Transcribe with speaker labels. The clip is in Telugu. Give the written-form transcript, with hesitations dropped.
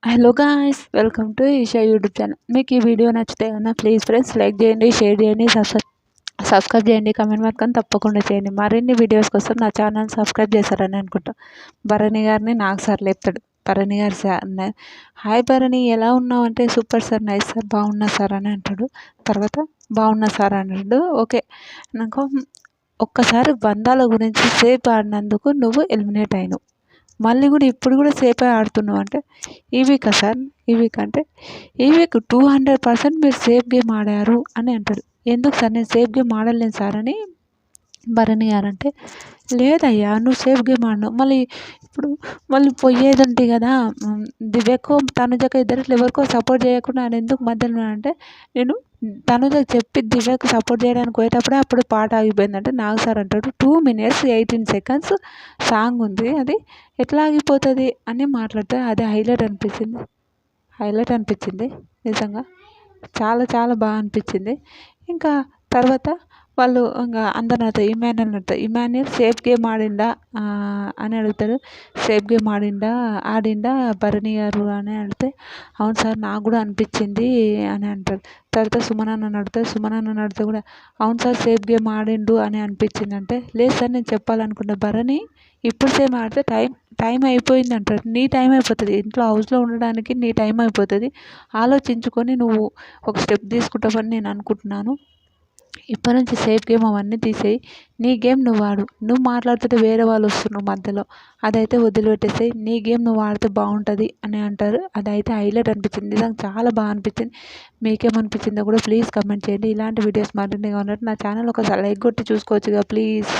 Speaker 1: Hello guys, welcome to Eesha YouTube channel. మీకు ఈ వీడియో నచ్చితే కన్నా ప్లీజ్ ఫ్రెండ్స్ లైక్ చేయండి, షేర్ చేయండి, సబ్స్క్రైబ్ చేయండి, కమెంట్ మాత్రం తప్పకుండా చేయండి. మరిన్ని వీడియోస్ కోసం నా ఛానల్ సబ్స్క్రైబ్ చేశారని అనుకుంటా. భరణి గారిని నాకు సార్ లేపుతాడు. భరణి గారు సార్ హాయ్ భరణి, ఎలా ఉన్నావు అంటే సూపర్ సార్, నైస్ సార్, బాగున్నా సార్ అని అంటాడు. తర్వాత బాగున్నా సార్ అన్నాడు. ఓకే నాకు ఒక్కసారి బంధాల గురించి సేపు ఆడినందుకు నువ్వు ఎలిమినేట్ అయినావు. మళ్ళీ కూడా ఇప్పుడు కూడా సేపే ఆడుతున్నావు అంటే ఈ వీకా సార్, ఈ వీక్ అంటే ఈ వీక్ 200% మీరు సేఫ్ గేమ్ ఆడారు అని అంటాడు. ఎందుకు సార్ నేను సేఫ్ గేమ్ ఆడలేను సార్ అని భరణి గారు అంటే, లేదయ్యా నువ్వు సేఫ్ గేమ్ ఆడినావు, మళ్ళీ ఇప్పుడు మళ్ళీ పోయేది ఉంటుంది కదా. దివ్యకు తనుజకు ఇద్దరిట్లో ఎవరికో సపోర్ట్ చేయకుండా ఆయన ఎందుకు మధ్యలో అంటే, నేను తనుజకు చెప్పి దివ్యకు సపోర్ట్ చేయడానికి పోయేటప్పుడే అప్పుడు పాట ఆగిపోయిందంటే నాకు సార్ అంటాడు 2 minutes 18 seconds సాంగ్ ఉంది, అది ఎట్లా ఆగిపోతుంది అని మాట్లాడితే అది హైలైట్ అనిపించింది నిజంగా. చాలా చాలా బాగా అనిపించింది. ఇంకా తర్వాత వాళ్ళు ఇంకా అందరిని అడుగుతారు, ఇమాన్యుల్ సేఫ్ గేమ్ ఆడిండా అని అడుగుతారు. సేఫ్ గేమ్ ఆడిండా భరణి గారు అని అడిగితే, అవును సార్ నాకు కూడా అనిపించింది అని అంటారు. తర్వాత సుమనన్న అడిగితే కూడా అవును సార్ సేఫ్ గేమ్ ఆడిండు అని అనిపించింది అంటే, లేదు సార్ నేను చెప్పాలనుకున్నా భరణి ఇప్పుడు సేమ్ ఆడితే టైం అయిపోయింది అంటారు. నీ టైం అయిపోతుంది, ఇంట్లో హౌస్లో ఉండడానికి నీ టైం అయిపోతుంది, ఆలోచించుకొని నువ్వు ఒక స్టెప్ తీసుకుంటావని నేను అనుకుంటున్నాను. ఇప్పటి నుంచి సేఫ్ గేమ్ అవన్నీ తీసేయి, నీ గేమ్ నువ్వు ఆడు, నువ్వు మాట్లాడుతుంటే వేరే వాళ్ళు వస్తున్నారు మధ్యలో, అదైతే వదిలిపెట్టేసేయి, నీ గేమ్ నువ్వు ఆడితే బాగుంటుంది అని అంటారు. అదైతే హైలైట్ అనిపించింది, నిజంగా చాలా బాగా అనిపించింది. మీకేమనిపించిందో కూడా ప్లీజ్ కమెంట్ చేయండి. ఇలాంటి వీడియోస్ మరిన్ని కావాలంటే నా ఛానల్ ఒకసారి లైక్ కొట్టి చూసుకోవచ్చుగా ప్లీజ్.